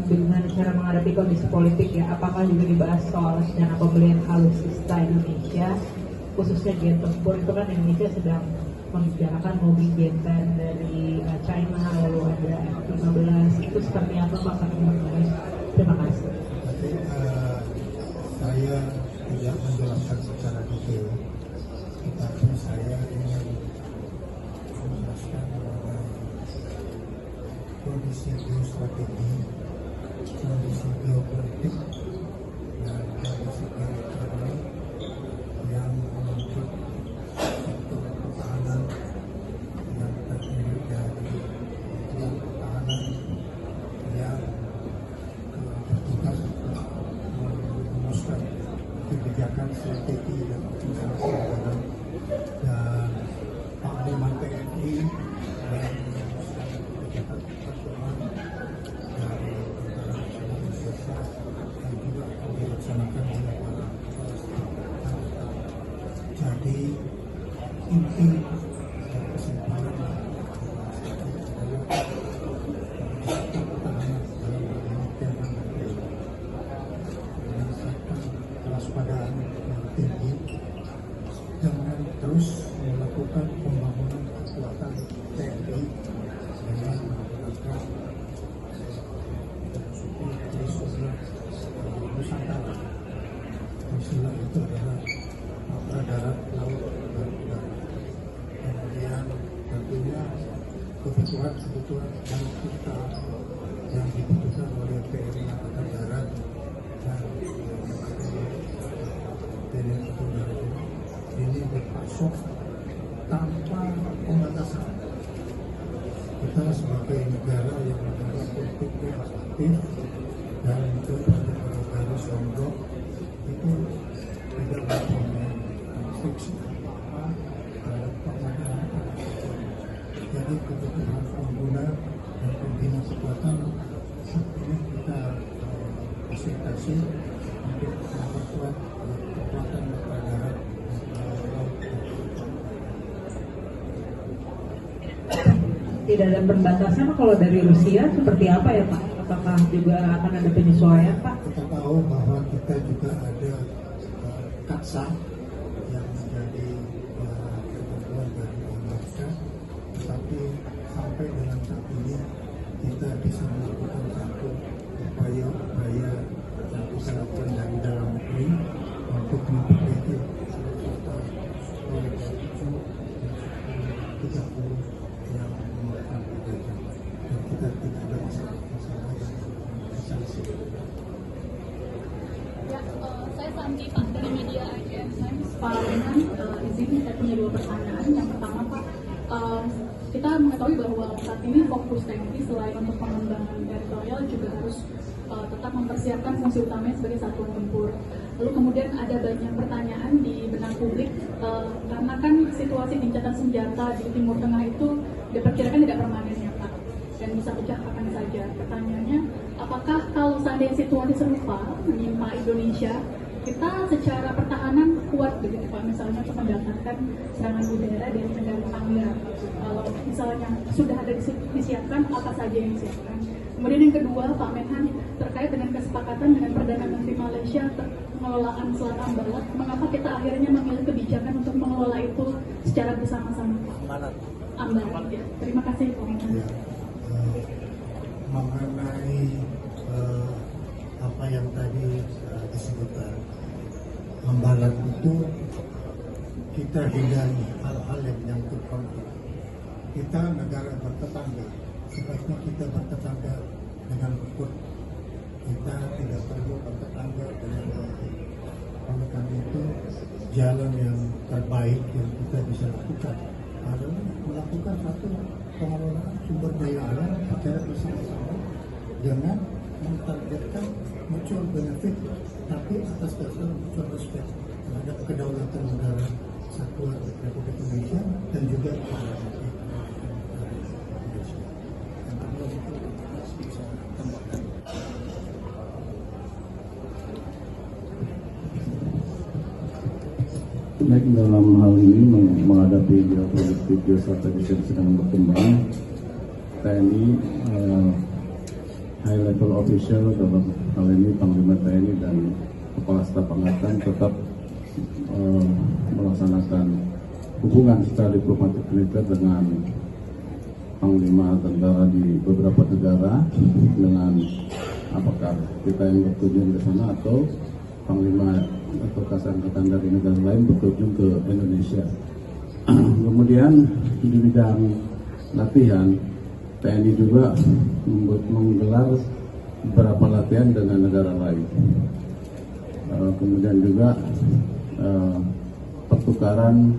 dengan cara menghadapi kondisi politik ya, apakah juga dibahas soal rencana pembelian alutsista Indonesia, khususnya jet tempur? Itu kan Indonesia sedang membicarakan mobil J-10 dari China, lalu ada F-15, itu seperti apa Pak? Terima kasih. Saya tidak menjelaskan secara detail, tetapi saya ingin menjelaskan mengenai kondisi geostrategi, kondisi geopolitik, dan kondisi geoekonomi yang menuntut sektor pertahanan yang terdiri dari Kementerian Pertahanan yang bertugas merumuskan kebijakan strategi dan optimalisasi anggaran, dan Panglima TNI yang merumuskan kebijakan operasional dari Tentara Nasional Indonesia yang juga akan dilaksanakan oleh para anggota. Jadi inti dan kesimpulan adalah pertahanan dalam pengertian meningkatkan kewaspadaan yang tinggi dengan terus melakukan pembangunan kekuatan TNI dengan menggunakan istilah Nusantara. Istilah itu adalah darat, laut, dan udara. Kemudian tentunya kebutuhan kita yang dibutuhkan oleh TNI Angkatan Darat dan TNI Angkatan Darat ini berpasok tanpa pembatasan. Kita sebagai negara yang menjaga politik bebas aktif dan itu negara sondok itu tidak mempunyai restriksi apa-apa terhadap pengadaan. Jadi kebutuhan pengguna dan pembina kekuatan ini kita fasilitasi untuk memperkuat kekuatan darat. Tidak ada pembatasan kalau dari Rusia seperti apa ya Pak? Apakah juga akan ada penyesuaian Pak? Kita tahu bahwa kita juga ada Katsa yang menjadi ketentuan dari Amerika, tetapi sampai dengan saat ini kita bisa melakukan satu upaya-upaya yang kita lakukan dari dalam negeri untuk memperbaiki serta supaya 30 yang menggunakan penjajahan, dan kita tidak ada masalah yang sanksi. Ya, saya Santi Pak dari media ICM Times. Pak Renan, izin saya punya dua pertanyaan. Yang pertama Pak, kita mengetahui bahwa saat ini fokus TNI selain untuk pengembangan teritorial juga harus tetap mempersiapkan fungsi utamanya sebagai satuan tempur. Lalu kemudian ada banyak pertanyaan di benak publik karena kan situasi gencatan senjata di Timur Tengah itu diperkirakan tidak permanen ya Pak, dan bisa pecah kapan saja. Pertanyaannya, apakah kalau seandainya situasi serupa menimpa Indonesia, kita secara pertahanan kuat begitu Pak, misalnya untuk mendapatkan serangan udara dari negara tetangga? Kalau misalnya sudah ada disiapkan, apa saja yang disiapkan? Kemudian yang kedua Pak Menhan, terkait dengan kesepakatan dengan Perdana Menteri Malaysia pengelolaan Selat Ambalat, mengapa kita akhirnya memilih kebijakan untuk mengelola itu secara bersama-sama Pak? Ambalat ya. Terima kasih Pak Menhan. Ya, mengenai apa yang tadi disebutkan, Ambalat itu kita hindari hal-hal yang menyangkut konflik. Kita negara bertetangga, sebaiknya kita bertetangga dengan rukun. Kita tidak perlu bertetangga dengan konflik. Oleh karena itu, jalan yang terbaik yang kita bisa lakukan adalah melakukan satu pengelolaan sumber daya alam secara bersama-sama dengan mentargetkan mutual benefit, tapi atas dasar mutual respect terhadap kedaulatan negara Kesatuan Republik Indonesia dan juga Indonesia. Bisa tambahkan. Baik, dalam hal ini menghadapi geopolitik geostrategis yang sedang berkembang, TNI high level official dalam hal ini Panglima TNI dan Kepala Staf Angkatan tetap melaksanakan hubungan secara diplomatik militer dengan Panglima tentara di beberapa negara, dengan apakah kita yang berkunjung ke sana atau Panglima atau Kasar Angkatan dari negara lain berkunjung ke Indonesia. Kemudian di bidang latihan, TNI juga menggelar beberapa latihan dengan negara lain. Kemudian juga pertukaran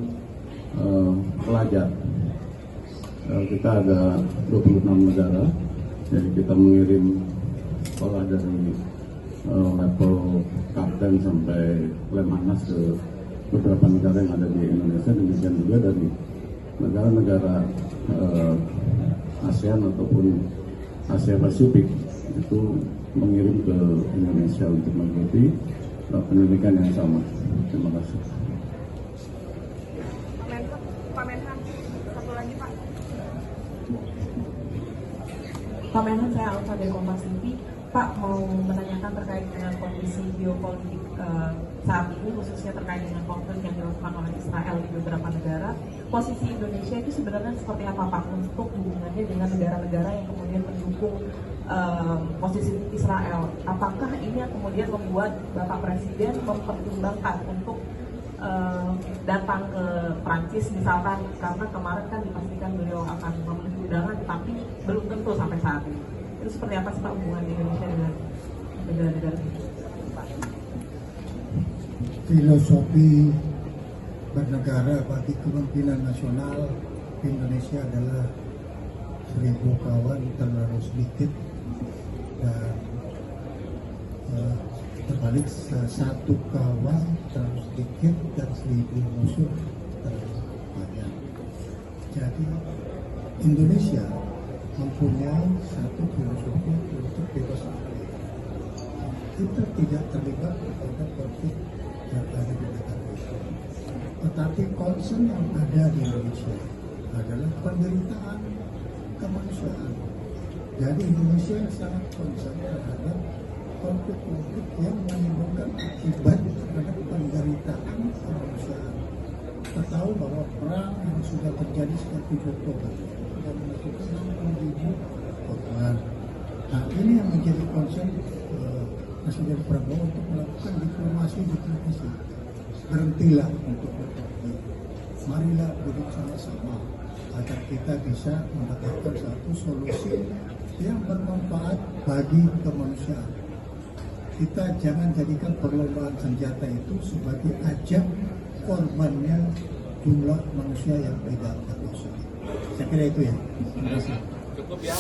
pelajar. Kita ada 26 negara, jadi kita mengirim sekolah dari level kapten sampai lemhanas ke beberapa negara yang ada di Indonesia, demikian juga dari negara-negara ASEAN ataupun Asia Pasifik itu mengirim ke Indonesia untuk mengikuti pendidikan yang sama. Terima kasih. Pak Menhan, satu lagi Pak. Pak Menhan, saya Alfa dari Kompas TV. Pak mau menanyakan terkait dengan kondisi geopolitik saat ini, khususnya terkait dengan konflik yang dilakukan oleh Israel di beberapa negara. Posisi Indonesia itu sebenarnya seperti apa Pak untuk hubungannya dengan negara-negara yang kemudian mendukung posisi Israel? Apakah ini yang kemudian membuat Bapak Presiden mempertimbangkan untuk datang ke Prancis misalkan, karena kemarin kan dipastikan beliau akan memenuhi undangan, tapi belum tentu sampai saat ini. Itu seperti apa sih Pak hubungan Indonesia dengan negara-negara ini? Filosofi bernegara bagi kepemimpinan nasional Indonesia adalah 1000 kawan terlalu sedikit, dan terbalik 1 kawan terlalu sedikit dan 1000 musuh terlalu banyak. Jadi Indonesia mempunyai satu filosofi untuk bebas aktif. Kita tidak terlibat pada konflik yang ada di negara itu. Tetapi concern yang ada di Indonesia adalah penderitaan kemanusiaan. Jadi Indonesia sangat concern terhadap konflik-konflik yang menimbulkan akibat terhadap penderitaan kemanusiaan. Kita tahu bahwa perang yang sudah terjadi seperti Oktober sudah menentukan 60.000 korban. Nah, ini yang menjadi concern Presiden Prabowo untuk melakukan diplomasi. Berhentilah untuk berkonflik. Marilah duduk sama-sama agar kita bisa mendapatkan satu solusi yang bermanfaat bagi kemanusiaan. Kita jangan jadikan perlombaan senjata itu sebagai ajang korbannya jumlah manusia yang tidak berdosa. Saya kira itu ya. Terima kasih. Cukup ya.